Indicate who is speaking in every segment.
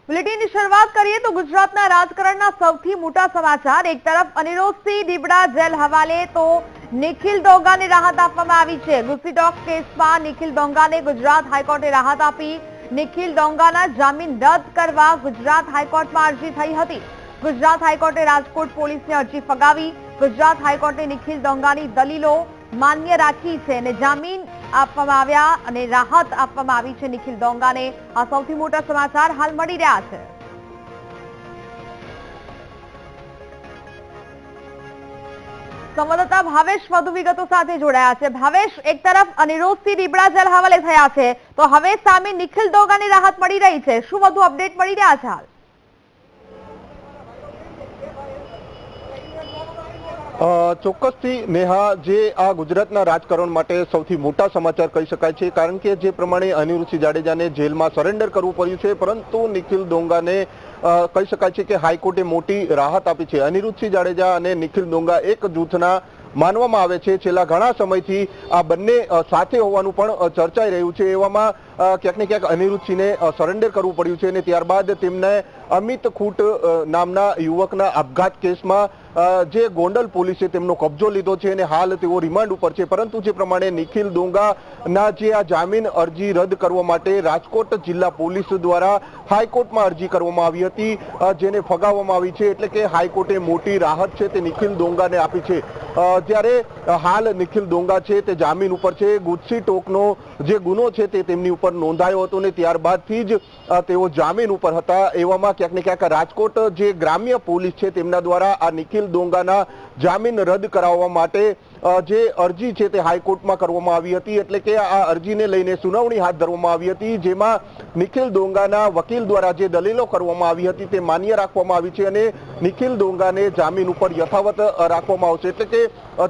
Speaker 1: બુલેટિનની શરૂઆત કરીએ તો ગુજરાતના રાજકારણના સૌથી મોટા સમાચાર। એક તરફ અનિરુદ્ધસિંહ દીપડા જેલ હવાલે તો નિખિલ ડોંગાને રાહત આપવામાં આવી છે। ગુસ્સી ટોક કેસમાં નિખિલ ડોંગાને ગુજરાત હાઈકોર્ટે રાહત આપી। નિખિલ ડોંગાના જામીન રદ કરવા ગુજરાત હાઈકોર્ટમાં અરજી થઈ હતી। ગુજરાત હાઈકોર્ટે રાજકોટ પોલીસને અરજી ફગાવી। ગુજરાત હાઈકોર્ટે નિખિલ ડોંગાની દલીલો માન્ય રાખી છે અને જામીન આપવામાં આવ્યા અને રાહત આપવામાં આવી છે નિખિલ ડોંગાને। આ સૌથી મોટા સમાચાર હાલ મળી રહ્યા છે। સંવાદદાતા ભાવેશ વધુ વિગતો સાથે જોડાયા છે। ભાવેશ, એક તરફ અનિરુદ્ધસિંહ દીપડા જેલ હવાલે થયા છે તો હવે સામે નિખિલ ડોંગાની રાહત મળી રહી છે, શું વધુ અપડેટ મળી રહ્યા છે હાલ?
Speaker 2: ચોક્કસથી નેહા, જે આ ગુજરાતના રાજકારણ માટે સૌથી મોટા સમાચાર કહી શકાય છે, કારણ કે જે પ્રમાણે અનિરુદ્ધસિંહ જાડેજાને જેલમાં સરેન્ડર કરવું પડ્યું છે, પરંતુ નિખિલ ડોંગાને કહી શકાય છે કે હાઈકોર્ટે મોટી રાહત આપી છે। અનિરુદ્ધસિંહ જાડેજા અને નિખિલ ડોંગા એક જૂથના માનવામાં આવે છે। છેલ્લા ઘણા સમયથી આ બંને સાથે હોવાનું પણ ચર્ચાઈ રહ્યું છે। એવામાં ક્યાંક ને ક્યાંક અનિરુદ્ધસિંહને સરેન્ડર કરવું પડ્યું છે અને ત્યારબાદ તેમને અમિત ખૂટ નામના યુવકના આપઘાત કેસમાં જે ગોંડલ પોલીસે તેમનો કબજો લીધો છે અને હાલ તેઓ રિમાન્ડ ઉપર છે। પરંતુ જે પ્રમાણે નિખિલ ડોંગાના જે આ જામીન અરજી રદ કરવા માટે રાજકોટ જિલ્લા પોલીસ દ્વારા હાઈકોર્ટમાં અરજી કરવામાં આવી હતી, જેને ફગાવવામાં આવી છે, એટલે કે હાઈકોર્ટે મોટી રાહત છે તે નિખિલ ડોંગાને આપી છે। જ્યારે હાલ નિખિલ ડોંગા છે તે જામીન ઉપર છે। ગુસ્સી ટોકનો જે ગુનો છે તે તેમની ઉપર નોંધાયો હતો અને ત્યારબાદથી જ તેઓ જામીન ઉપર હતા। એવામાં ક્યાંક ને ક્યાંક રાજકોટ જે ગ્રામ્ય પોલીસ છે તેમના દ્વારા આ નિખિલ ડોંગાના જામીન રદ કરાવવા માટે જે અરજી છે તે હાઈકોર્ટમાં કરવામાં આવી હતી, એટલે કે આ અરજીને લઈને સુનાવણી હાથ ધરવામાં આવી હતી, જેમાં નિખિલ ડોંગાના વકીલ દ્વારા જે દલીલો કરવામાં આવી હતી તે માન્ય રાખવામાં આવી છે અને નિખિલ ડોંગાને જામીન ઉપર યથાવત રાખવામાં આવશે, એટલે કે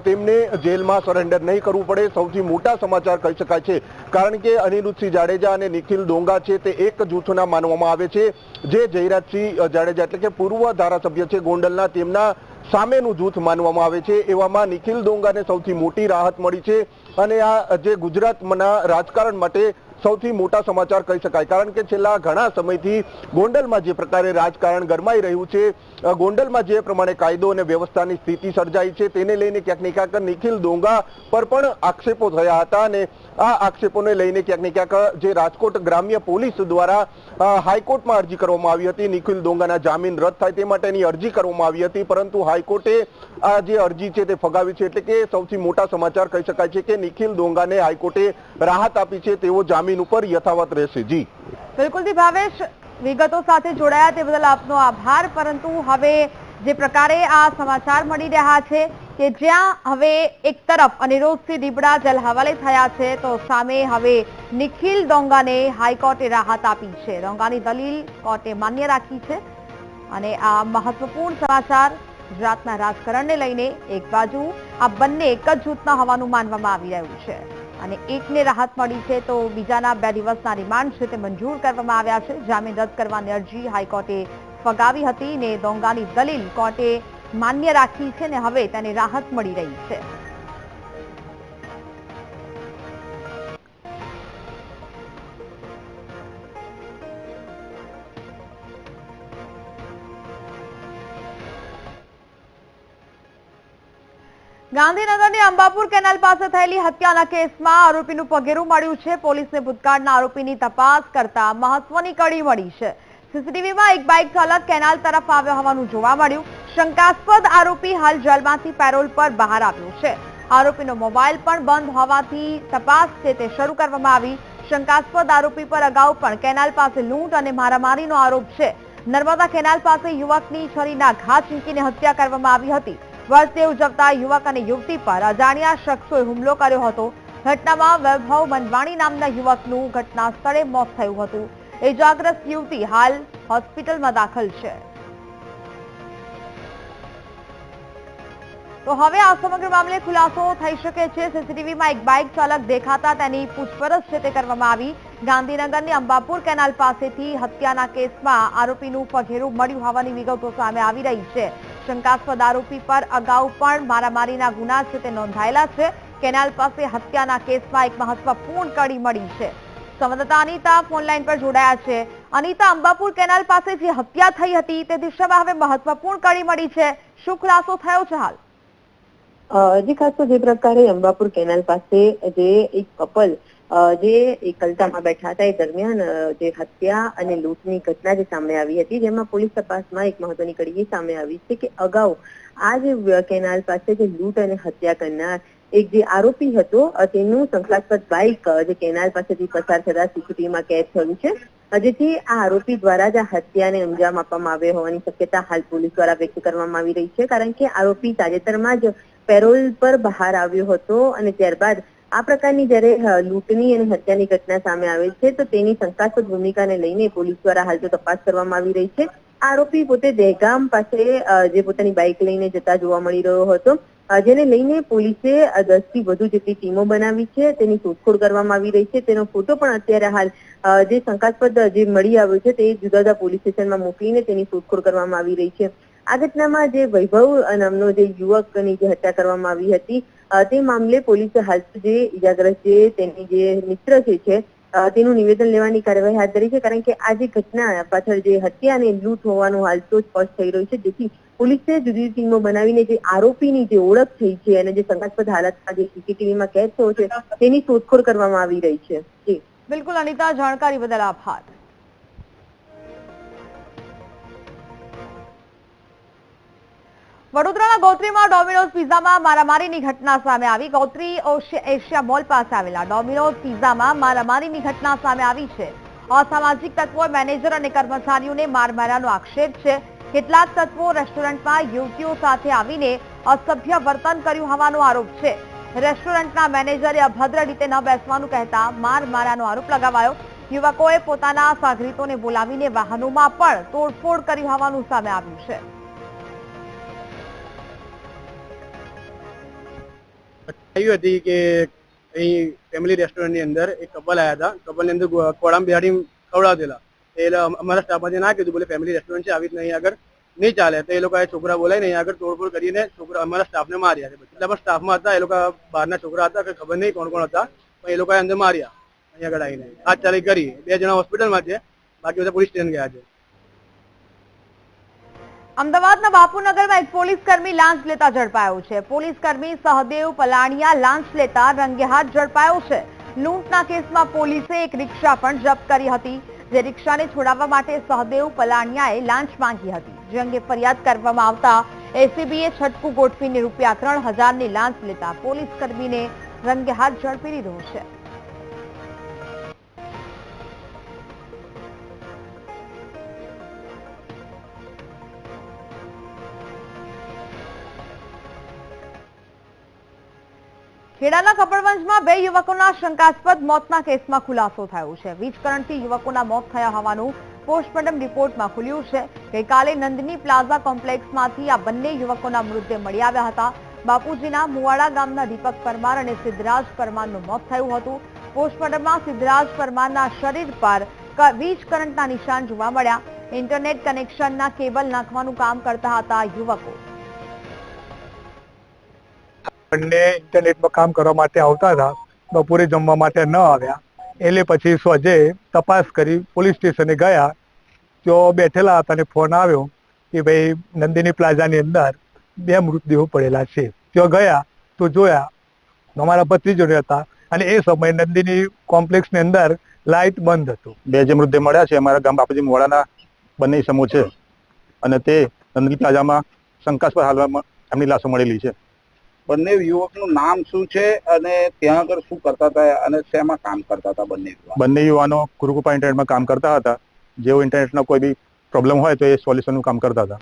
Speaker 2: તેમને જેલમાં સરેન્ડર નહીં કરવું પડે। સૌથી મોટા સમાચાર કહી શકાય છે, કારણ કે અનિરુદ્ધસિંહ જાડેજા અને નિખિલ ડોંગા છે તે એક જૂથના માનવામાં આવે છે। જે જયરાજસિંહ જાડેજા એટલે કે પૂર્વ ધારાસભ્ય છે ગોંડલના, તેમના સામેનું જૂથ માનવામાં આવે છે। એવામાં નિખિલ ડોંગાને સૌથી મોટી રાહત મળી છે અને આ જે ગુજરાતના રાજકારણ માટે સૌથી મોટા સમાચાર કહી શકાય, કારણ કે છેલ્લા ઘણા સમયથી ગોંડલમાં જે પ્રકારે રાજકારણ ગરમાઈ રહ્યું છે, ગોંડલમાં જે પ્રમાણે કાયદો અને વ્યવસ્થાની સ્થિતિ સર્જાઈ છે તેને લઈને ક્યાંક ને ક્યાંક નિખિલ ડોંગા પર પણ આક્ષેપો થયા હતા અને આ આક્ષેપોને લઈને ક્યાંક ને ક્યાંક જે રાજકોટ ગ્રામ્ય પોલીસ દ્વારા હાઈકોર્ટમાં અરજી કરવામાં આવી હતી, નિખિલ ડોંગાના જામીન રદ થાય તે માટેની અરજી કરવામાં આવી હતી, પરંતુ હાઈકોર્ટે આ જે અરજી છે તે ફગાવી છે। એટલે કે સૌથી મોટા સમાચાર કહી શકાય છે કે નિખિલ ડોંગાને હાઈકોર્ટે રાહત આપી છે, તેઓ જામીન ઉપર યથાવત રહેશે। જી
Speaker 1: બિલકુલથી ભાવેશ, વિગતો સાથે જોડાયા તે બદલ આપનો આભાર। પરંતુ હવે જે પ્રકારે આ સમાચાર મળી રહ્યા છે કે જ્યાં હવે એક તરફ અનિરુદ્ધસિંહ દીપડા જેલ હવાલે થયા છે તો સામે હવે નિખિલ ડોંગાને હાઈકોર્ટે રાહત આપી છે। ડોંગાની દલીલ કોર્ટે માન્ય રાખી છે અને આ મહત્વપૂર્ણ સમાચાર ગુજરાતના રાજકારણને લઈને એક બાજુ આ બંને એક જ જૂથના હોવાનું માનવામાં આવી રહ્યું છે અને એકને રાહત મળી છે તો બીજાના 2 દિવસના રિમાન્ડ છે તે મંજૂર કરવામાં આવ્યા છે। જામીન રદ કરવાની અરજી હાઈકોર્ટે ફગાવી હતી ને ડોંગાની દલીલ કોર્ટે માન્ય રાખી છે ને હવે તેને રાહત મળી રહી છે। ગાંધીનગરની અંબાપુર કેનાલ પાસે થયેલી હત્યાના કેસમાં આરોપીનું પગેરું મળ્યું છે। પોલીસને ભૂતકાળના આરોપીની તપાસ કરતા મહત્વની કડી મળી છે। સીસીટીવીમાં એક બાઇક ચાલક કેનાલ તરફ આવ્યો હોવાનું જોવા મળ્યું। શંકાસ્પદ આરોપી હાલ જેલમાંથી પેરોલ પર બહાર આવ્યો છે। આરોપીનો મોબાઈલ પણ બંધ હોવાથી તપાસ છે તે શરૂ કરવામાં આવી। શંકાસ્પદ આરોપી પર અગાઉ પણ કેનાલ પાસે લૂંટ અને મારામારીનો આરોપ છે। નર્મદા કેનાલ પાસે યુવકની છરીના ઘા ઝીંકીને હત્યા કરવામાં આવી હતી। વર્ષે ઉજવતા યુવક અને યુવતી પર અજાણ્યા શખ્સોએ હુમલો કર્યો હતો। ઘટનામાં વૈભવ મંદવાણી નામના યુવકનું ઘટના સ્થળે મોત થયું હતું। ઇજાગ્રસ્ત યુવતી હાલ હોસ્પિટલમાં દાખલ છે। તો હવે આ સમગ્ર મામલે ખુલાસો થઈ શકે છે। સીસીટીવીમાં એક બાઇક ચાલક દેખાતા તેની પૂછપરછ છે તે કરવામાં આવી। ગાંધીનગરની અંબાપુર કેનાલ પાસેથી હત્યાના કેસમાં આરોપીનું પગેરું મળ્યું હોવાની વિગતો સામે આવી રહી છે। શંકાસ્પદ આરોપી પર અગાઉ પણ મારામારીના ગુના છે તે નોંધાયેલા છે। કેનાલ પાસે હત્યાના કેસમાં એક મહત્વપૂર્ણ કડી મળી છે। સંવાદદાતા અનિતા ફોનલાઈન પર જોડાયા છે। અનિતા, અંબાપુર કેનાલ પાસે જે હત્યા થઈ હતી તે દિશામાં હવે મહત્વપૂર્ણ કડી મળી છે, શું ખુલાસો થયો છે હાલ?
Speaker 3: જી ખાસ તો જે પ્રકારે અંબાપુર કેનાલ પાસે જે એક કપલ જે એકલતામાં બેઠા હતા એ દરમિયાન જે હત્યા અને લૂંટની ઘટના જે સામે આવી હતી, જેમાં પોલીસ તપાસમાં એક મહત્વની કડી એ સામે આવી છે કે અગાઉ આ જે કેનાલ પાસે જે લૂંટ અને હત્યા કરનાર એક જે આરોપી હતો તેનું શંકાસ્પદ બાઇક જે કેનાલ પાસેથી પસાર થતા સીસીટીવીમાં કેદ થયું છે, જેથી આ આરોપી દ્વારા જ આ હત્યાને અંજામ આપવામાં આવ્યો હોવાની શક્યતા હાલ પોલીસ દ્વારા વ્યક્ત કરવામાં આવી રહી છે, કારણ કે આરોપી તાજેતરમાં જ પેરોલ પર બહાર આવ્યો હતો અને ત્યારબાદ આ પ્રકારની જ્યારે લૂંટની અને હત્યાની ઘટના સામે આવે છે તો તેની શંકાસ્પદ ભૂમિકાને લઈને પોલીસ દ્વારા હાલ તો તપાસ કરવામાં આવી રહી છે। આરોપી પોતે દહેગામ પાસે જે પોતાની બાઇક લઈને જતા જોવા મળી રહ્યો હતો, જેને લઈને પોલીસે 10 થી વધુ જેટલી ટીમો બનાવી છે, તેની શોધખોળ કરવામાં આવી રહી છે। તેનો ફોટો પણ અત્યારે હાલ જે શંકાસ્પદ જે મળી આવ્યો છે તે જુદા જુદા પોલીસ સ્ટેશનમાં મોકલીને તેની શોધખોળ કરવામાં આવી રહી છે। આ ઘટનામાં જે વૈભવ નામનો જે યુવકની જે હત્યા કરવામાં આવી હતી તે મામલે પોલીસે હાલ જે ઇજાગ્રસ્ત જે તેની જે મિત્ર છે તેનું નિવેદન લેવાની કાર્યવાહી હાથ ધરી છે, કારણ કે આ જે ઘટના પાછળ જે હત્યા અને લૂંટ હોવાનું હાલ તો સ્પષ્ટ થઈ રહ્યું છે, જેથી પોલીસે જુદી જુદી ટીમો બનાવીને જે આરોપીની જે ઓળખ થઈ છે અને જે શંકાસ્પદ હાલતમાં જે સીસીટીવીમાં કેદ થયો છે તેની શોધખોળ કરવામાં આવી રહી છે। જી
Speaker 1: બિલકુલ અનિતા, જાણકારી બદલ આભાર। વડોદરાના ગોત્રીમાં ડોમિનોઝ પિઝામાં મારામારીની ઘટના સામે આવી। ગોત્રી એશિયા મોલ પાસે આવેલા ડોમિનોઝ પિઝામાં મારામારીની ઘટના સામે આવી છે। અસામાજિક તત્વોએ મેનેજર અને કર્મચારીઓને માર માર્યાનો આક્ષેપ છે। કેટલાક તત્વો રેસ્ટોરન્ટમાં યુવતીઓ સાથે આવીને અસભ્ય વર્તન કર્યું હોવાનો આરોપ છે। રેસ્ટોરન્ટના મેનેજરે અભદ્ર રીતે ન બેસવાનું કહેતા માર માર્યાનો આરોપ લગાવાયો। યુવકોએ પોતાના સાગરીતોને બોલાવીને વાહનોમાં પણ તોડફોડ કરી હોવાનું સામે આવ્યું છે।
Speaker 4: થયું હતી કે અહીં ફેમિલી રેસ્ટોરન્ટની અંદર એક કપલ આવ્યા હતા, કપલની અંદર કોળામાં બિહાડી ખવડાવતેલા, એટલે અમારા સ્ટાફમાંથી ના કીધું, બોલે ફેમિલી રેસ્ટોરન્ટ છે, આવી રીતના અહીં આગળ નહીં ચાલે, તો એ લોકોએ છોકરા બોલાવીને અહીં આગળ તોડફોડ કરીને છોકરા અમારા સ્ટાફને માર્યા છે। એટલે પણ સ્ટાફમાં હતા એ લોકો બહારના છોકરા હતા કે ખબર નહીં કોણ કોણ હતા, પણ એ લોકોએ અંદર માર્યા અહીં આગળ આવીને હાથચાલી કરી। 2 જણા હોસ્પિટલમાં છે, બાકી બધા પોલીસ સ્ટેશન ગયા છે।
Speaker 1: અમદાવાદના બાપુનગરમાં એક પોલીસ કર્મી લાંચ લેતા ઝડપાયો છે। પોલીસ કર્મી સહદેવ પલાણિયા લાંચ લેતા રંગે હાથ ઝડપાયો છે। લૂંટના કેસમાં પોલીસે એક રિક્ષા પણ જપ્ત કરી હતી, જે રિક્ષાને છોડાવવા માટે સહદેવ પલાણિયાએ લાંચ માંગી હતી, જે અંગે ફરિયાદ કરવામાં આવતા એસીબીએ છટકું ગોઠવીને ₹3000ની લાંચ લેતા પોલીસ કર્મીને રંગે હાથ ઝડપી લીધો છે। ખેડાના કપડવંજમાં 2 યુવકોના શંકાસ્પદ મોતના કેસમાં ખુલાસો થયો છે। વીજ કરંટથી યુવકોના મોત થયા હોવાનું પોસ્ટમોર્ટમ રિપોર્ટમાં ખુલ્યું છે। ગઈકાલે નંદની પ્લાઝા કોમ્પ્લેક્સમાંથી આ બંને યુવકોના મૃતદેહ મળી આવ્યા હતા। બાપુજીના મુવાડા ગામના દીપક પરમાર અને સિદ્ધરાજ પરમારનું મોત થયું હતું। પોસ્ટમોર્ટમમાં સિદ્ધરાજ પરમારના શરીર પર વીજ કરંટના નિશાન જોવા મળ્યા। ઇન્ટરનેટ કનેક્શનના કેબલ નાખવાનું કામ કરતા હતા યુવકો।
Speaker 5: બંને ઇન્ટરનેટમાં કામ કરવા માટે આવતા હતા, બપોરે જમવા માટે ન આવ્યા, એટલે પછી સોજે તપાસ કરી પોલીસ સ્ટેશને ગયા। જો બેઠેલા હતા અને ફોન આવ્યો કે ભાઈ નંદિની પ્લાઝાની અંદર 2 મૃતદેહો પડેલા છે। ત્યાં ગયા તો જોયા અમારા ભત્રીજોને હતા અને એ સમયે નંદિની કોમ્પ્લેક્સની અંદર લાઇટ બંધ હતું।
Speaker 2: 2 જે મૃતદેહ મળ્યા છે અમારા ગામ બાપુજી મોડાના બંને સમૂહ છે અને તે નંદની પ્લાઝામાં શંકાસ્પદ હાલમાં એમની લાશો મળેલી છે।
Speaker 6: બંને યુવકનું નામ શું છે અને ત્યાં આગળ શું કરતા હતા અને શેમાં કામ કરતા હતા?
Speaker 2: બંને યુવાનો ગુરુકૃપા ઇન્ટરનેટમાં કામ કરતા હતા। જેઓ ઇન્ટરનેટનો કોઈ બી પ્રોબ્લેમ હોય તો એ સોલ્યુશનનું કામ કરતા હતા।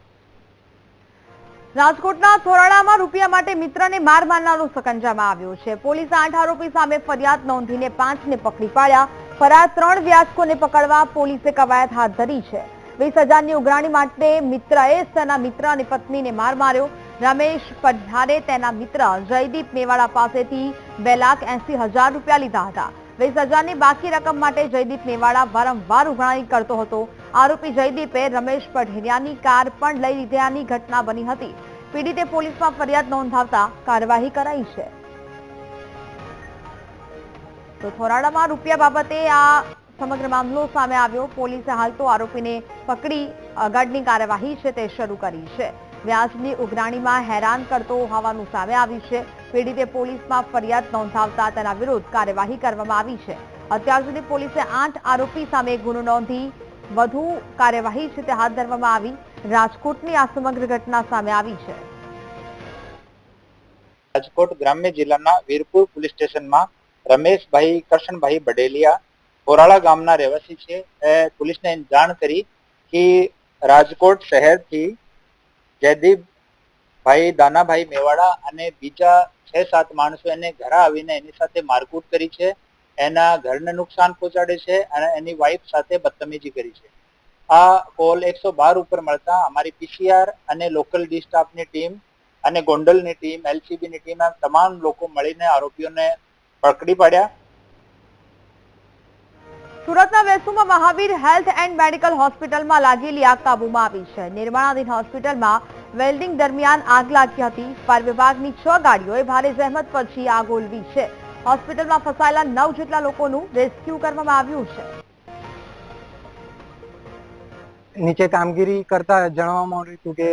Speaker 1: રાજકોટના થોરાળામાં રૂપિયા માટે મિત્રને માર મારનારો સકંજામાં આવ્યો છે। પોલીસે 8 આરોપી સામે ફરિયાદ નોંધીને 5ને પકડી પાડ્યા। ફરાર 3 વ્યાજકોને પકડવા પોલીસે કવાયત હાથ ધરી છે। 20,000ની ઉઘરાણી માટે મિત્રએ તેના મિત્ર અને પત્નીને માર માર્યો। રમેશ પઢારે તેના મિત્ર જયદીપ મેવાડા પાસેથી ₹2,80,000 લીધા હતા। 20,000ની બાકી રકમ માટે જયદીપ મેવાડા વારંવાર ઉઘરાણી કરતો હતો। આરોપી જયદીપે રમેશ પઢેરિયાની કાર પણ લઈ લીધેની ઘટના બની હતી। પીડિતે પોલીસમાં ફરિયાદ નોંધાવતા કાર્યવાહી કરાઈ છે। તો થોરાડામાં રૂપિયા બાબતે આ સમગ્ર મામલો સામે આવ્યો. પોલીસે હાલ તો આરોપીને પકડી આગળની કાર્યવાહી છે તે શરૂ કરી છે. વ્યાજની ઉઘરાણીમાં હેરાન કરતો હોવાનું સામે આવ્યું છે. પીડિતે પોલીસમાં ફરિયાદ નોંધાવતા તેના વિરુદ્ધ કાર્યવાહી કરવામાં આવી છે. અત્યાર સુધી પોલીસે 8 આરોપી સામે ગુનો નોંધી વધુ કાર્યવાહી છે તે હાથ ધરવામાં આવી. રાજકોટની આ સમગ્ર ઘટના સામે આવી છે.
Speaker 7: રાજકોટ ગ્રામ્ય જિલ્લાના વીરપુર પોલીસ સ્ટેશનમાં રમેશભાઈ કરશનભાઈ બડેલિયા કોરાળા ગામના રહેવાસી છે. પોલીસને જાણ કરી કે રાજકોટ શહેરથી જયદીપભાઈ દાનાભાઈ મેવાડા અને બીજા 6-7 માણસો એને ઘરે આવીને એની સાથે મારકૂટ કરી છે, એના ઘરને નુકસાન પહોંચાડે છે અને એની વાઇફ સાથે બદતમીજી કરી છે. આ કોલ 112 ઉપર મળતા અમારી પીસીઆર અને લોકલ ડી સ્ટાફની ટીમ અને ગોંડલની ટીમ, એલસીબીની ટીમ, તમામ લોકો મળીને આરોપીઓને પકડી પાડ્યા.
Speaker 1: સુરતના વેસુમાં મહાવીર હેલ્થ એન્ડ મેડિકલ હોસ્પિટલમાં લાગેલી આગ કાબૂમાં આવી છે. નિર્માણાધીન હોસ્પિટલમાં વેલ્ડિંગ દરમિયાન આગ લાગી હતી. ફાયર વિભાગની 6 ગાડીઓએ ભારે જહેમત પછી આગ ઓલવી છે. હોસ્પિટલમાં ફસાયેલા 9 જેટલા લોકોનું રેસ્ક્યુ કરવામાં આવ્યું છે.
Speaker 8: નીચે કામગીરી કરતા જાણવામાં આવ્યું હતું કે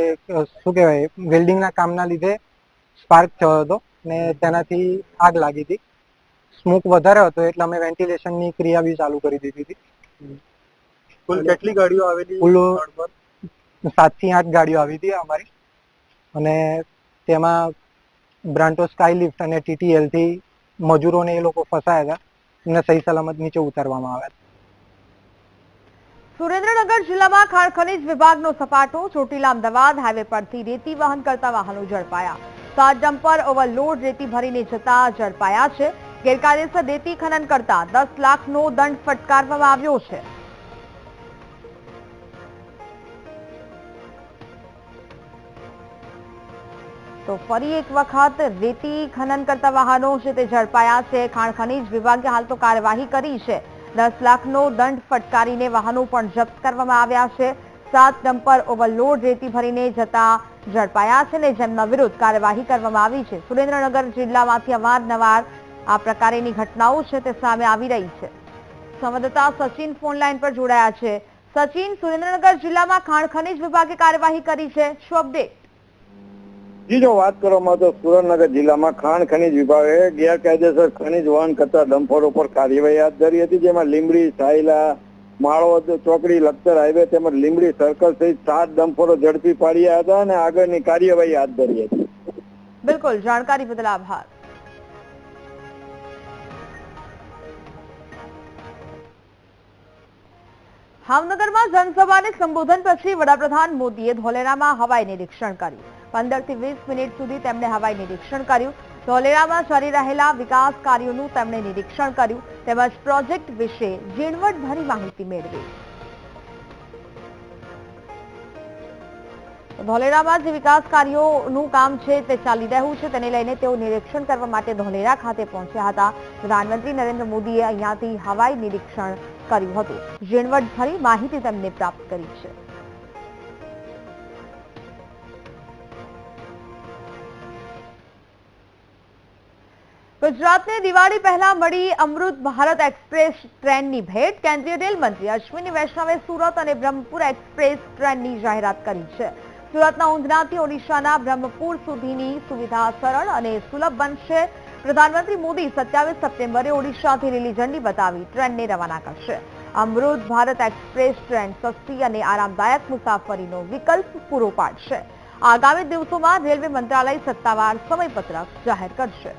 Speaker 8: શું કહેવાય, વેલ્ડિંગના કામના લીધે સ્પાર્ક થયો હતો ને તેનાથી આગ લાગી હતી. સ્મોક વધારે હતો એટલે અમે વેન્ટિલેશનની ક્રિયા બી ચાલુ કરી દીધી હતી.
Speaker 2: કુલ કેટલી ગાડીઓ આવેલી?
Speaker 8: કુલ 7 થી 8 ગાડીઓ આવી હતી અમારી, અને તેમાં બ્રાન્ટો સ્કાયલિફ્ટ અને TTL થી મજૂરોને એ લોકો ફસાયા હતા, એમને સહી સલામત નીચે ઉતારવામાં આવ્યા.
Speaker 1: સુરેન્દ્રનગર જિલ્લામાં ખાણ ખનીજ વિભાગનો સપાટો. ચોટીલા અમદાવાદ હાઈવે પરથી રેતી વહન કરતા વાહનો ઝડપાયા. 7 ડમ્પર ઓવરલોડ રેતી ભરીને જતા ઝડપાયા છે. ગેરકાયદેસર રેતી ખનન કરતા 10 લાખનો દંડ ફટકારવામાં આવ્યો છે. તો ફરી એક વખત રેતી ખનન કરતા વાહનો છે તે ઝડપાયા છે. ખાણ ખનીજ વિભાગે હાલ તો કાર્યવાહી કરી છે. 10 લાખનો દંડ ફટકારીને વાહનો પણ જપ્ત કરવામાં આવ્યા છે. 7 ડમ્પર ઓવરલોડ રેતી ભરીને જતા ઝડપાયા છે ને જેમના વિરુદ્ધ કાર્યવાહી કરવામાં આવી છે. સુરેન્દ્રનગર જિલ્લામાંથી અવારનવાર આ પ્રકારની ઘટનાઓ છે તે સામે આવી રહી છે. સંવાદદાતા સચિન ફોન લાઈન પર જોડાયા છે. સચિન, સુરેન્દ્રનગર જિલ્લામાં ખાણ ખનીજ વિભાગે કાર્યવાહી કરી છે, શું અપડેટ?
Speaker 9: જી, જો વાત કરવામાં તો સુરેન્દ્રનગર જિલ્લામાં ખાણ ખનીજ વિભાગે ગેરકાયદેસર ખનીજ વહન કરતા ડમ્પરો પર કાર્યવાહી હાથ ધરી હતી, જેમાં લીંબડી, સાયલા, માળોદ, ચોકડી, લખતર હાઈવે તેમજ લીંબડી સર્કલ સહિત 7 ડમ્પરો ઝડપી પાડ્યા હતા અને આગળની કાર્યવાહી હાથ ધરી હતી.
Speaker 1: બિલકુલ, જાણકારી બદલ આભાર. ભાવનગરમાં જનસભાને સંબોધન પછી વડાપ્રધાન મોદીએ ધોલેરામાં હવાઈ નિરીક્ષણ કર્યું. 15 થી 20 મિનિટ સુધી તેમણે હવાઈ નિરીક્ષણ કર્યું. ધોલેરામાં ચાલી રહેલા વિકાસ કાર્યોનું તેમણે નિરીક્ષણ કર્યું તેમજ પ્રોજેક્ટ વિશે ઝીણવટભરી માહિતી મેળવી. ધોલેરામાં જે વિકાસ કાર્યોનું કામ છે તે ચાલી રહ્યું છે તેને લઈને તેઓ નિરીક્ષણ કરવા માટે ધોલેરા ખાતે પહોંચ્યા હતા. પ્રધાનમંત્રી નરેન્દ્ર મોદીએ અહીંયાથી હવાઈ નિરીક્ષણ કર્યું હતું. ઝીણવટભરી માહિતી તેમને પ્રાપ્ત કરી છે. ગુજરાતને દિવાળી પહેલા મળી અમૃત ભારત એક્સપ્રેસ ટ્રેનની ભેટ. કેન્દ્રીય રેલ મંત્રી અશ્વિની વૈષ્ણવે સુરત અને બ્રહ્મપુર એક્સપ્રેસ ટ્રેનની જાહેરાત કરી છે. સુરતના ઊંધનાથી ઓડિશાના બ્રહ્મપુર સુધીની સુવિધા સરળ અને સુલભ બનશે. પ્રધાનમંત્રી મોદી 27 સપ્ટેમ્બરે ઓડિશાથી લીલી ઝંડી બતાવી ટ્રેનને રવાના કરશે. અમૃત ભારત એક્સપ્રેસ ટ્રેન સસ્તી અને આરામદાયક મુસાફરીનો વિકલ્પ પૂરો પાડશે. આગામી દિવસોમાં રેલવે મંત્રાલય સત્તાવાર સમયપત્રક જાહેર કરશે.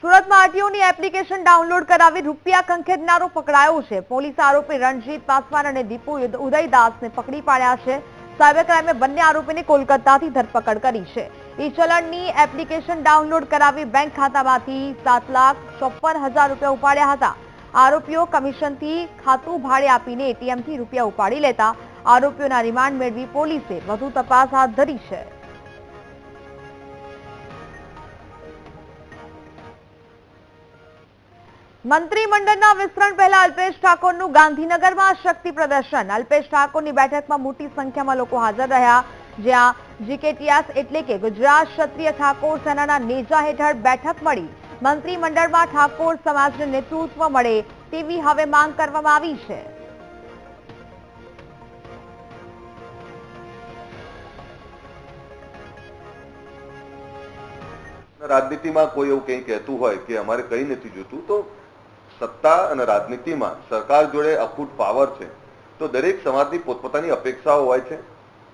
Speaker 1: સુરતમાં આરટીઓની એપ્લિકેશન ડાઉનલોડ કરાવી રૂપિયા ખંખેરનારો પકડાયો છે. પોલીસે આરોપી રણજીત પાસવાન અને દીપુ ઉદયદાસને પકડી પાડ્યા છે. સાયબર ક્રાઇમે બંને આરોપીને કોલકાતાથી ધરપકડ કરી છે. ઈ ચલણની એપ્લિકેશન ડાઉનલોડ કરાવી બેંક ખાતામાંથી 7,54,000 રૂપિયા ઉપાડ્યા હતા. આરોપીઓ કમિશનથી ખાતું ભાડે આપીને એટીએમથી રૂપિયા ઉપાડી લેતા. આરોપીઓના રિમાન્ડ મેળવી પોલીસે વધુ તપાસ હાથ ધરી છે. મંત્રીમંડળના વિસ્તરણ પહેલા અલ્પેશ ઠાકોરનું ગાંધીનગરમાં શક્તિ પ્રદર્શન. અલ્પેશ ઠાકોરની બેઠકમાં મોટી સંખ્યામાં લોકો હાજર રહ્યા. જ્યાં જીકેટીએસ એટલે કે ગુજરાત ક્ષત્રિય ઠાકોર સેનાના નેજા હેઠળ બેઠક મળી મંત્રીમંડળમાં ઠાકોર સમાજને નેતૃત્વ મળે તેવી હવે માંગ કરવામાં આવી છે.
Speaker 10: રાજનીતિમાં કોઈ એવું કંઈ કહેતું હોય કે અમારે કંઈ નથી જોતું, તો સત્તા અને રાજનીતિમાં સરકાર જોડે અખૂટ પાવર છે, તો દરેક સમાજની પોતપોતાની અપેક્ષાઓ હોય છે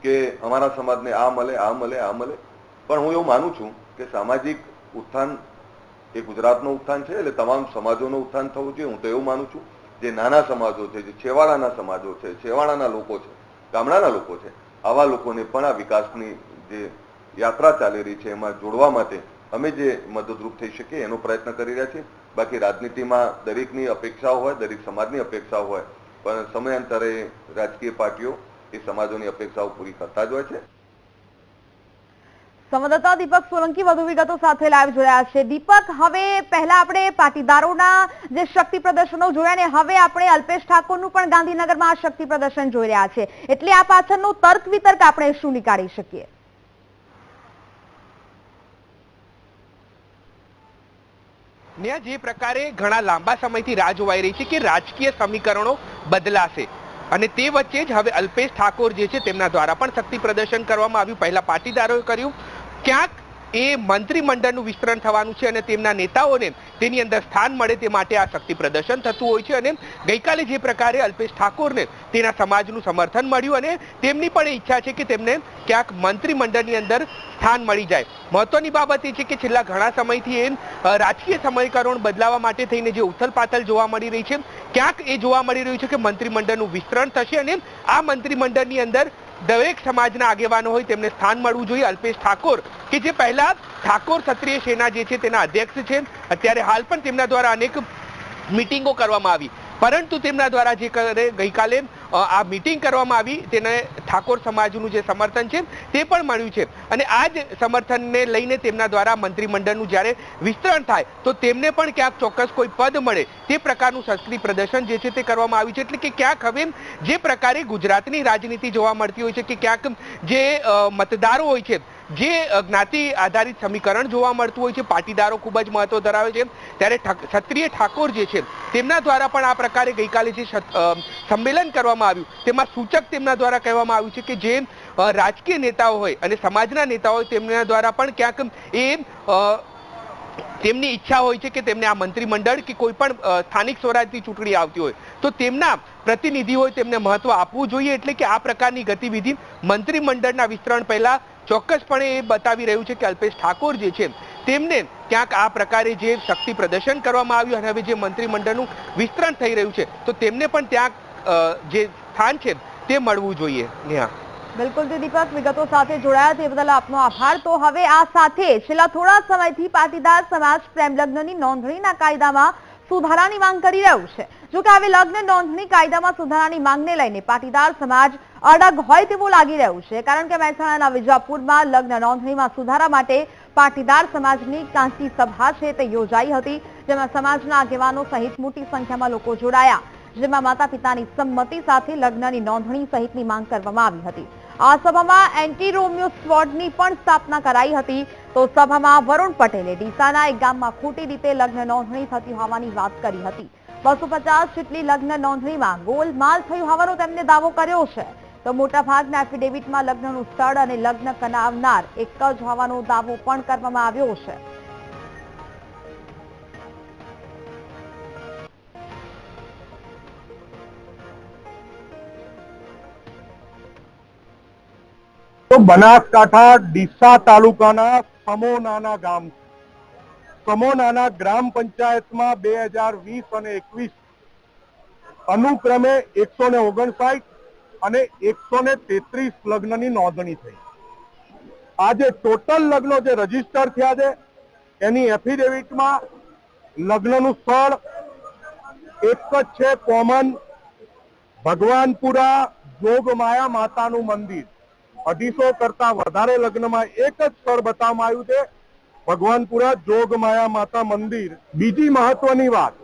Speaker 10: કે અમારા સમાજને આ મળે, આ મળે, આ મળે. પણ હું એવું માનું છું કે સામાજિક ઉત્થાન એ ગુજરાતનું ઉત્થાન છે, એટલે તમામ સમાજોનું ઉત્થાન થવું જોઈએ. હું તો એવું માનું છું જે નાના સમાજો છે, જે છેવાડાના સમાજો છે, છેવાડાના લોકો છે, ગામડાના લોકો છે, આવા લોકોને પણ આ વિકાસની જે યાત્રા ચાલી રહી છે એમાં જોડવા માટે અમે જે મદદરૂપ થઈ શકીએ એનો પ્રયત્ન કરી રહ્યા છીએ. બાકી રાજનીતિમાં દરેકની અપેક્ષાઓ હોય, દરેક સમાજની અપેક્ષાઓ હોય, પણ સમયાંતરે રાજકીય પાર્ટીઓ એ સમાજોની અપેક્ષાઓ પૂરી કરતા જ હોય છે.
Speaker 1: સંવાદદાતા દીપક સોલંકી વધુ વિગતો સાથે લાઈવ જોડાયા છે. દીપક, હવે પહેલા આપણે પાટીદારોના જે શક્તિ પ્રદર્શનો જોયા ને હવે આપણે અલ્પેશ ઠાકોરનું પણ ગાંધીનગરમાં આ શક્તિ પ્રદર્શન જોઈ રહ્યા છે, એટલે આ પાછળનો તર્ક વિતર્ક આપણે શું નીકાળી શકીએ?
Speaker 11: જે પ્રકારે ઘણા લાંબા સમયથી રાહ જોવાઈ રહી છે કે રાજકીય સમીકરણો બદલાશે અને તે વચ્ચે જ હવે અલ્પેશ ઠાકોર જે છે તેમના દ્વારા પણ શક્તિ પ્રદર્શન કરવામાં આવ્યું. પહેલા પાટીદારોએ કર્યું, ક્યાંક એ મંત્રીમંડળનું વિસ્તરણ થવાનું છે અને તેમના નેતાઓને તેની અંદર સ્થાન મળે તે માટે આ શક્તિ પ્રદર્શન થતું હોય છે. અને ગઈકાલે જે પ્રકારે અલ્પેશ ઠાકોરને તેના સમાજનું સમર્થન મળ્યું અને તેમની પણ ઈચ્છા છે કે તેમને ક્યાંક મંત્રીમંડળની અંદર સ્થાન મળી જાય. મહત્વની બાબત એ છે કે છેલ્લા ઘણા સમયથી એ રાજકીય સમીકરણ બદલાવા માટે થઈને જે ઉથલપાથલ જોવા મળી રહી છે, ક્યાંક એ જોવા મળી રહ્યું છે કે મંત્રીમંડળનું વિસ્તરણ થશે અને આ મંત્રીમંડળની અંદર દરેક સમાજના આગેવાનો હોય તેમને સ્થાન મળવું જોઈએ. અલ્પેશ ઠાકોર કે જે પહેલા ઠાકોર ક્ષત્રિય સેના જે છે તેના અધ્યક્ષ છે, અત્યારે હાલ પણ તેમના દ્વારા અનેક મીટિંગો કરવામાં આવી, પરંતુ તેમના દ્વારા જે ગઈકાલે આ મીટિંગ કરવામાં આવી તેને ઠાકોર સમાજનું જે સમર્થન છે તે પણ મળ્યું છે અને આ જ સમર્થનને લઈને તેમના દ્વારા મંત્રીમંડળનું જ્યારે વિસ્તરણ થાય તો તેમને પણ ક્યાંક ચોક્કસ કોઈ પદ મળે તે પ્રકારનું શક્તિ પ્રદર્શન જે છે તે કરવામાં આવ્યું છે. એટલે કે ક્યાંક હવે જે પ્રકારે ગુજરાતની રાજનીતિ જોવા મળતી હોય છે કે ક્યાંક જે મતદારો હોય છે, જે જ્ઞાતિ આધારિત સમીકરણ જોવા મળતું હોય છે, પાટીદારો ખૂબ જ મહત્વ ધરાવે છે, ત્યારે ક્ષત્રિય ઠાકોર જે છે તેમના દ્વારા પણ આ પ્રકારે ગઈકાલે જે સંમેલન કરવામાં આવ્યું તેમાં સૂચક તેમના દ્વારા કહેવામાં આવ્યું છે કે જે રાજકીય નેતાઓ હોય અને સમાજના નેતાઓ હોય તેમના દ્વારા પણ ક્યાંક એ તેમની ઈચ્છા હોય છે કે તેમને આ મંત્રીમંડળ કે કોઈ પણ સ્થાનિક સ્વરાજની ચૂંટણી આવતી હોય તો તેમના પ્રતિનિધિ હોય તેમને મહત્વ આપવું જોઈએ. એટલે કે આ પ્રકારની ગતિવિધિ મંત્રીમંડળના વિસ્તરણ પહેલા ચોક્કસપણે એ બતાવી રહ્યું છે કે અલ્પેશ ઠાકોર જે છે તેમને ક્યાંક આ પ્રકારે જે શક્તિ પ્રદર્શન કરવામાં આવ્યું અને હવે જે મંત્રીમંડળનું વિસ્તરણ થઈ રહ્યું છે તો તેમને પણ ત્યાં જે સ્થાન છે તે મળવું જોઈએ. નેહા,
Speaker 1: બિલકુલ દીપક, વિગતો સાથે જોડાયા તે બદલ આપનો આભાર. તો હવે આ સાથે છેલ્લા થોડા સમયથી પાટીદાર સમાજ પ્રેમ લગ્નની નોંધણીના કાયદામાં સુધારાની માંગ કરી રહ્યું છે. જો કે હવે લગ્ન નોંધણી કાયદામાં સુધારાની માંગને લઈને પાટીદાર સમાજ અડગ હોય તેવું લાગી રહ્યું છે, કારણ કે મહેસાણાના વિજાપુરમાં લગ્ન નોંધણીમાં સુધારા માટે પાટીદાર સમાજની ક્રાંતિ સભા છે તે યોજાઈ હતી, જેમાં સમાજના આગેવાનો સહિત મોટી સંખ્યામાં લોકો જોડાયા, જેમાં માતા પિતાની સંમતિ સાથે લગ્નની નોંધણી સહિતની માંગ કરવામાં આવી હતી. આ સભામાં એન્ટી રોમિયો સ્ક્વોડની પણ સ્થાપના કરાઈ હતી. તો સભામાં વરુણ પટેલે ડીસાના એક ગામમાં ખોટી રીતે લગ્ન નોંધણી થતી હોવાની વાત કરી હતી. 250 જેટલી લગ્ન નોંધણીમાં ગોલમાલ થયું હોવાનો તેમને દાવો કર્યો છે. તો મોટાભાગના એફિડેવિટમાં લગ્નનું સ્થળ અને લગ્ન કરાવનાર એક જ હોવાનો દાવો પણ કરવામાં આવ્યો છે.
Speaker 5: તો બનાસકાંઠા ડીસા તાલુકાના સમોનાના ગામ, સમોનાના ગ્રામ પંચાયતમાં 2020 અને 21 અનુક્રમે 159 અને 133 લગ્નની નોંધણી થઈ. આજે ટોટલ લગ્નો જે રજીસ્ટર થયા છે એની એફિડેવિટમાં લગ્નનું સ્થળ એક જ છે, કોમન ભગવાનપુરા જોગમાયા માતાનું મંદિર. 250 કરતા વધારે લગ્નમાં એક જ સ્થળ બતાવવામાં આવ્યું છે, ભગવાનપુરા જોગમાયા માતા મંદિર. બીજી મહત્વની વાત,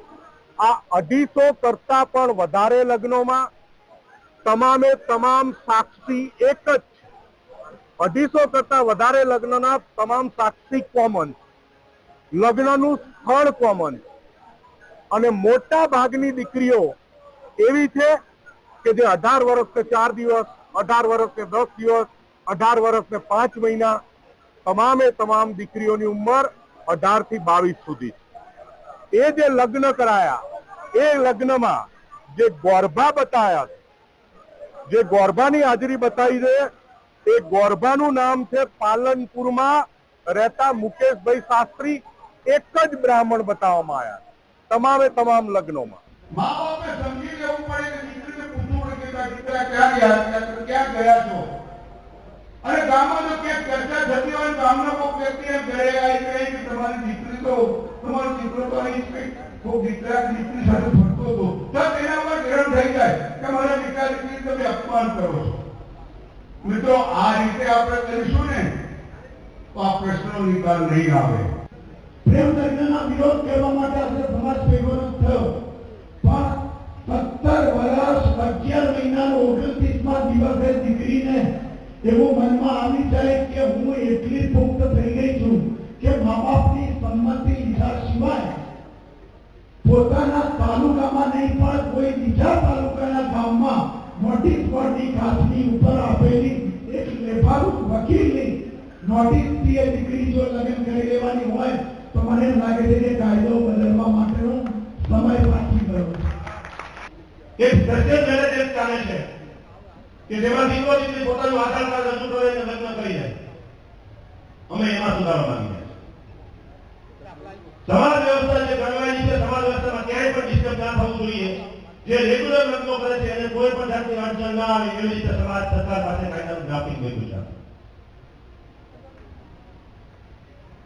Speaker 5: આ 250 કરતા પણ વધારે લગ્નોમાં તમામે તમામ સાક્ષી એક જ, 250 કરતા વધારે લગ્નના તમામ સાક્ષી કોમન, લગ્નનું સ્થળ કોમન અને મોટા ભાગની દીકરીઓ એવી છે કે જે 18 વર્ષને 4 દિવસ, 18 વર્ષને 10 દિવસ, 18 વર્ષને 5 મહિના, તમામ દીકરીઓની ઉંમર 18 થી 22 સુધી. એ જે લગ્ન કરાયા એ લગ્નમાં જે ગોરભા બતાયા, જે ગોરભાની હાજરી બતાવી છે, એ ગોરભાનું નામ છે પાલનપુરમાં રહેતા મુકેશભાઈ શાસ્ત્રી. એક જ બ્રાહ્મણ બતાવવામાં આવ્યા તમામ લગ્નોમાં.
Speaker 12: મા બાપે સમજી લેવું પડે કે દીકરીને પૂછવું પડે કે દીકરા ક્યાં ગયા છો, અને ગામમાં જો ક્યાંક ચર્ચા થતી હોય ગામનો કોઈ વ્યક્તિ એમ ઘરે આવી કહે કે તમારો દીકરો તો અહીં કોઈ દીકરી સાથે ફરતો હતો, તો તેના પર ગરમ થઈ જાય કે મારા દીકરી તમે અપમાન કરો છો. મિત્રો, આ રીતે આપણે કરીશું ને તો આ પ્રશ્નનો નિકાલ નહીં આવે. પ્રેમ લગ્નના વિરોધ કરવા માટે આપણે સમાજ ભેગો થયો, પણ 17 વર્ષ 11 મહિના 29મા દિવસે દીકરીને એવું મનમાં આવી જાય કે હું એટલી પુખ્ત થઈ ગઈ છું કે મા બાપની સંમતિ લીધા સિવાય પોતાના તાલુકામાં નહીં પણ કોઈ બીજા તાલુકાના ગામમાં નોટિસ બોર્ડની કાચની ઉપર આપેલી એક લેભારૂ વકીલની નોટિસથી એ દીકરી જો લગ્ન કરી લેવાની હોય તો મને એમ લાગે છે કે કાયદો બદલવા માટેનો સમય પાછી ગયો. એક સજ્જન મેરેજ ચાલે છે કે જેમાં દીકરો દીકરી પોતાનું આધાર કાર્ડ રજૂ કરે અને લગ્ન કરી જાય. અમે એમાં સુધારો માંગીએ. સમાજ વ્યવસ્થા જે ગણવાયેલી છે, સમાજ વ્યવસ્થામાં ક્યાંય પણ ડિસ્ટર્બ ના થવું જોઈએ. જે રેગ્યુલર લગ્નો કરે છે એને કોઈ પણ જાતની અડચણ ના આવે એવી રીતે સમાજ સરકાર પાસે કાયદાનું ડ્રાફ્ટિંગ કર્યું છે.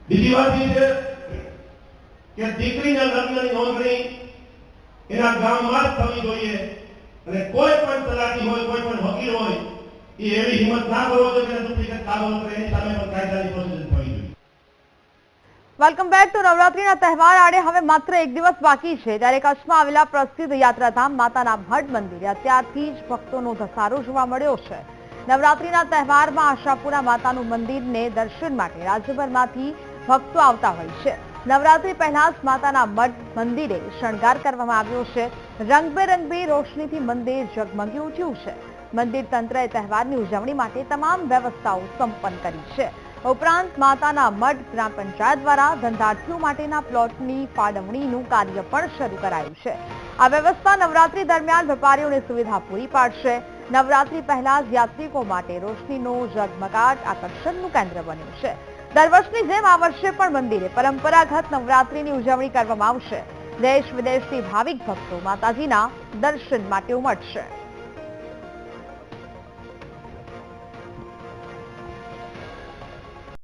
Speaker 12: બીજી વાત એ છે કે દીકરીના લગ્નની નોંધણી એના ગામમાં જ થવી જોઈએ, અને કોઈ પણ તલાટી હોય, કોઈ પણ વકીલ હોય, એ એવી હિંમત ના કરવો જોઈએ કે ડુપ્લિકેટ કાગળો કરે, એની સામે પણ કાયદાની પ્રોસિજર થવી જોઈએ.
Speaker 1: Welcome back. તો નવરાત્રીના તહેવાર આડે હવે માત્ર એક દિવસ બાકી છે, ત્યારે કચ્છમાં આવેલા પ્રસિદ્ધ યાત્રાધામ માતાના મઢ મંદિરે અત્યારથી જ ભક્તોનો ધસારો જોવા મળ્યો છે. નવરાત્રીના તહેવારમાં આશાપુરા માતાનું મંદિરને દર્શન માટે રાજ્યભરમાંથી ભક્તો આવતા હોય છે. નવરાત્રી પહેલા જ માતાના મઢ મંદિરે શણગાર કરવામાં આવ્યો છે. રંગબેરંગી રોશનીથી મંદિર ઝગમગી ઉઠ્યું છે. મંદિર તંત્રએ તહેવારની ઉજવણી માટે તમામ વ્યવસ્થાઓ સંપન્ન કરી છે. ઉપરાંત માતાના મઢ ગ્રામ પંચાયત દ્વારા ધંધાર્થીઓ માટેના પ્લોટની ફાળવણીનું કાર્ય પણ શરૂ કરાયું છે. આ વ્યવસ્થા નવરાત્રી દરમિયાન વેપારીઓને સુવિધા પૂરી પાડશે. નવરાત્રી પહેલા જ યાત્રિકો માટે રોશનીનો ઝગમગાટ આકર્ષણનું કેન્દ્ર બન્યું છે. દર વર્ષની જેમ આ વર્ષે પણ મંદિરે પરંપરાગત નવરાત્રીની ઉજવણી કરવામાં આવશે. દેશ વિદેશથી ભાવિક ભક્તો માતાજીના દર્શન માટે ઉમટશે.